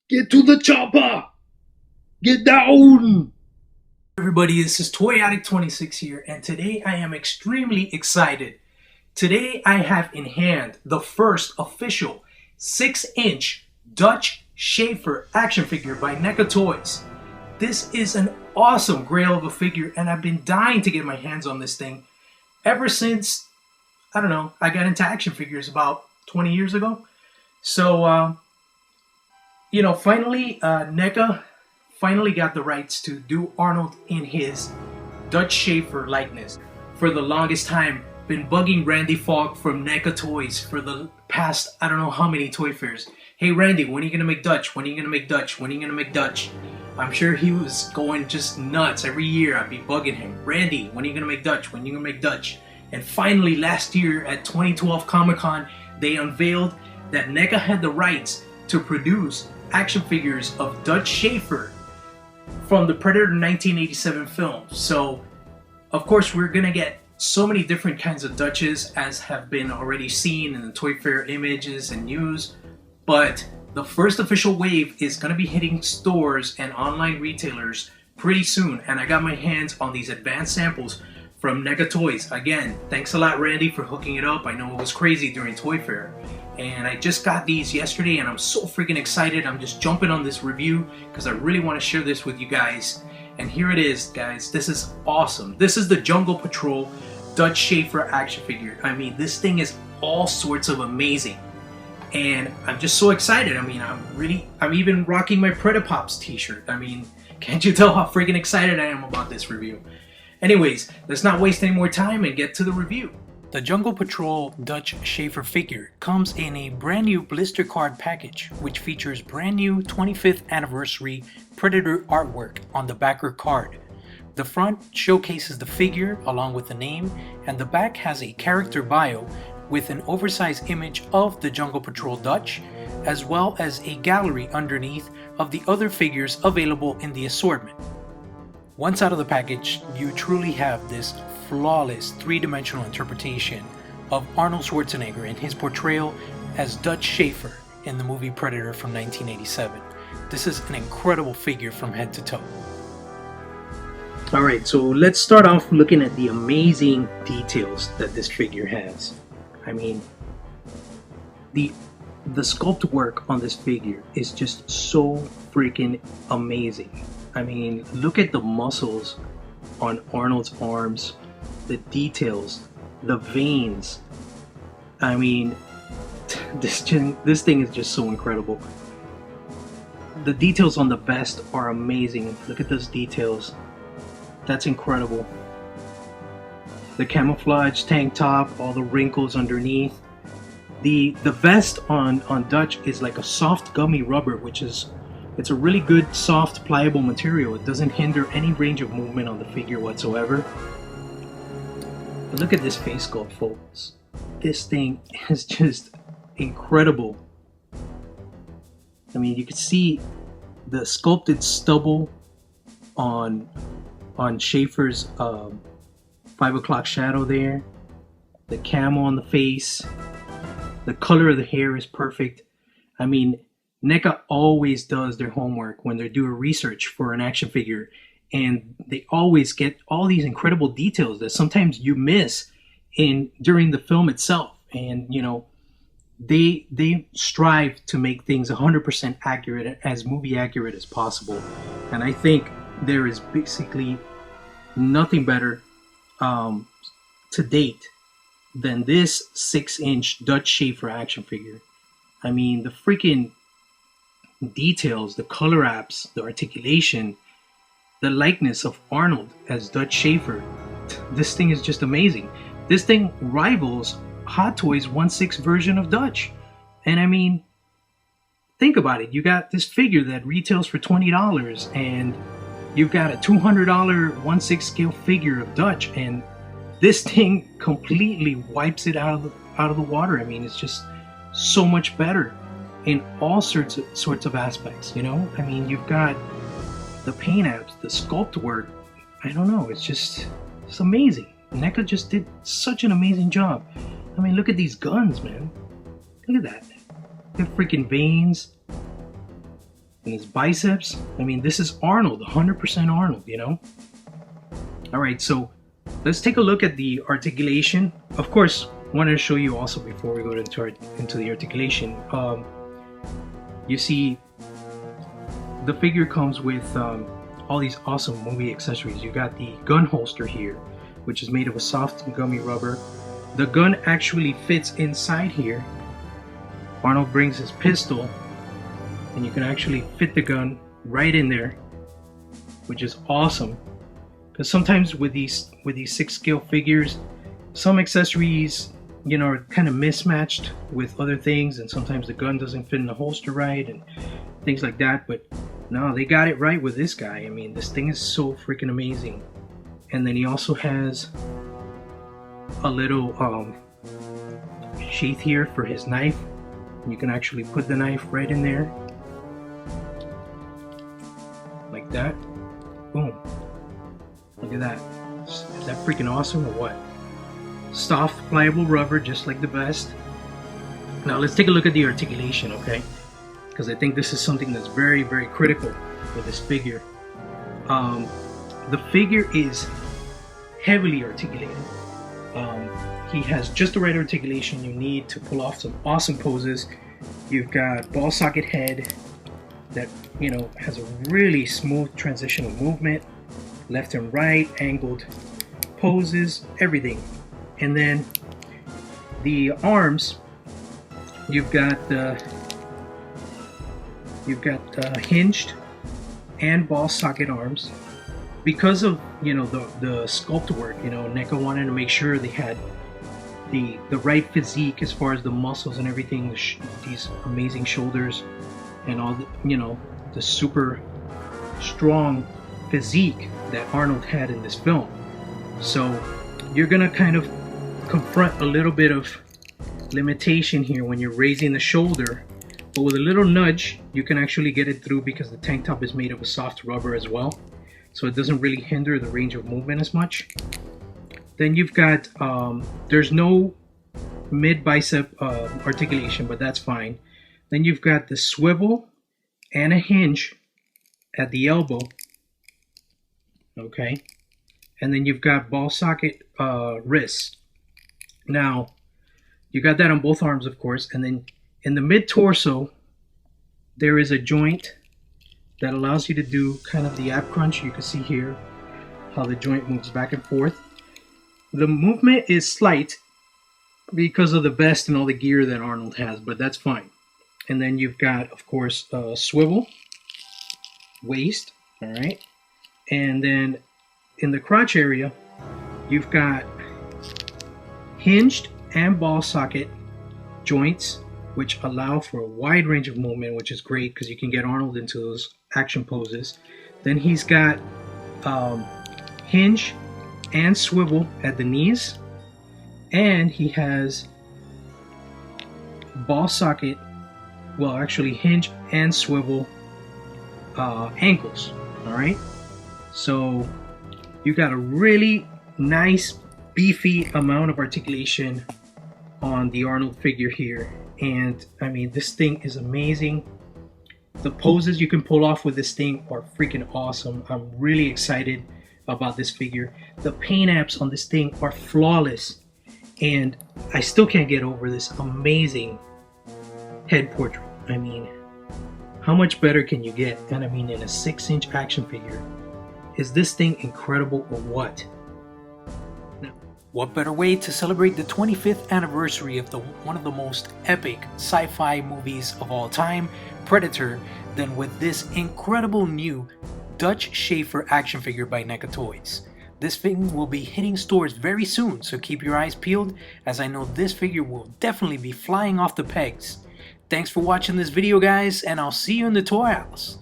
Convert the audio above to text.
Get to the chopper! Get down! Everybody, this is Toy Addict 26 here, and today I am extremely excited. Today I have in hand the first official 6-inch Dutch Schaefer action figure by NECA Toys. This is an awesome grail of a figure, and I've been dying to get my hands on this thing ever since, I don't know, I got into action figures about 20 years ago. So, finally, NECA finally got the rights to do Arnold in his Dutch Schaefer likeness. For the longest time, been bugging Randy Falk from NECA Toys for the past, I don't know how many toy fairs. Hey Randy, when are you gonna make Dutch? When are you gonna make Dutch? When are you gonna make Dutch? I'm sure he was going just nuts. Every year I'd be bugging him. Randy, when are you gonna make Dutch? When are you gonna make Dutch? And finally last year at 2012 Comic-Con, they unveiled that NECA had the rights to produce action figures of Dutch Schaefer from the Predator 1987 film. So, of course, we're gonna get so many different kinds of Dutches, as have been already seen in the Toy Fair images and news. But the first official wave is gonna be hitting stores and online retailers pretty soon. And I got my hands on these advanced samples from NECA Toys. Again, thanks a lot, Randy, for hooking it up. I know it was crazy during Toy Fair. And I just got these yesterday and I'm so freaking excited. I'm just jumping on this review because I really want to share this with you guys. And here it is, guys. This is awesome. This is the Jungle Patrol Dutch Schaefer action figure. I mean, this thing is all sorts of amazing. And I'm just so excited. I mean, I'm even rocking my Predapops t-shirt. I mean, can't you tell how freaking excited I am about this review? Anyways, let's not waste any more time and get to the review. The Jungle Patrol Dutch Schaefer figure comes in a brand new blister card package, which features brand new 25th anniversary Predator artwork on the backer card. The front showcases the figure along with the name, and the back has a character bio with an oversized image of the Jungle Patrol Dutch, as well as a gallery underneath of the other figures available in the assortment. Once out of the package, you truly have this flawless three-dimensional interpretation of Arnold Schwarzenegger in his portrayal as Dutch Schaefer in the movie Predator from 1987. This is an incredible figure from head to toe. Alright, so let's start off looking at the amazing details that this figure has. I mean, the sculpt work on this figure is just so freaking amazing. I mean, look at the muscles on Arnold's arms, the details, the veins. I mean, this thing is just so incredible. The details on the vest are amazing. Look at those details. That's incredible. The camouflage tank top, all the wrinkles underneath. The vest on Dutch is like a soft gummy rubber, which is it's a really good, soft, pliable material. It doesn't hinder any range of movement on the figure whatsoever. But look at this face sculpt, folks. This thing is just incredible. I mean, you can see the sculpted stubble on Schaefer's 5 o'clock shadow there. The camo on the face. The color of the hair is perfect. I mean, NECA always does their homework when they're doing research for an action figure, and they always get all these incredible details that sometimes you miss during the film itself. And they strive to make things 100% accurate, as movie accurate as possible. And I think there is basically nothing better to date than this 6-inch Dutch Schaefer action figure. I mean, the freaking details, the color apps, the articulation, the likeness of Arnold as Dutch Schaefer. This thing is just amazing. This thing rivals Hot Toys 1/6 version of Dutch. And I mean, think about it. You got this figure that retails for $20, and you've got a $200 1/6 scale figure of Dutch, and this thing completely wipes it out of the water. I mean, it's just so much better in all sorts of aspects, I mean, you've got the paint apps, the sculpt work. I don't know, it's amazing. NECA just did such an amazing job. I mean, look at these guns, man. Look at that. They have freaking veins. And his biceps, I mean, this is Arnold, 100% Arnold, you know? All right, so let's take a look at the articulation. Of course, wanted to show you also before we go into the articulation. You see, the figure comes with all these awesome movie accessories. You got the gun holster here, which is made of a soft gummy rubber. The gun actually fits inside here. Arnold brings his pistol, and you can actually fit the gun right in there, which is awesome. Because sometimes with these 6-scale figures, some accessories, you know, are kind of mismatched with other things, and sometimes the gun doesn't fit in the holster right and things like that. But no, they got it right with this guy. I mean, this thing is so freaking amazing. And then he also has a little sheath here for his knife. You can actually put the knife right in there like that. Boom. Look at that. Is that freaking awesome or what? Soft, pliable rubber, just like the best. Now let's take a look at the articulation, okay? Because I think this is something that's very, very critical for this figure. The figure is heavily articulated. He has just the right articulation you need to pull off some awesome poses. You've got ball socket head that, you know, has a really smooth transitional movement, left and right, angled poses, everything. And then the arms, you've got hinged and ball socket arms. Because of, you know, the sculpt work, you know, NECA wanted to make sure they had the right physique as far as the muscles and everything, these amazing shoulders and all the, you know, the super strong physique that Arnold had in this film. So you're gonna kind of confront a little bit of limitation here when you're raising the shoulder, but with a little nudge you can actually get it through, because the tank top is made of a soft rubber as well, so it doesn't really hinder the range of movement as much. Then you've got there's no mid bicep articulation, but that's fine. Then you've got the swivel and a hinge at the elbow, okay? And then you've got ball socket wrists. Now, you got that on both arms, of course. And then in the mid torso, there is a joint that allows you to do kind of the ab crunch. You can see here how the joint moves back and forth. The movement is slight because of the vest and all the gear that Arnold has, but that's fine. And then you've got, of course, swivel, waist, all right? And then in the crotch area, you've got hinged and ball socket joints, which allow for a wide range of movement, which is great because you can get Arnold into those action poses. Then he's got hinge and swivel at the knees, and he has ball socket, well, actually hinge and swivel ankles. All right, so you got a really nice beefy amount of articulation on the Arnold figure here, and I mean, this thing is amazing. The poses you can pull off with this thing are freaking awesome. I'm really excited about this figure. The paint apps on this thing are flawless, and I still can't get over this amazing head portrait. I mean, how much better can you get? And I mean, in a 6-inch action figure, is this thing incredible or what? Now, what better way to celebrate the 25th anniversary of one of the most epic sci-fi movies of all time, Predator, than with this incredible new Dutch Schaefer action figure by NECA Toys. This thing will be hitting stores very soon, so keep your eyes peeled, as I know this figure will definitely be flying off the pegs. Thanks for watching this video, guys, and I'll see you in the toy house.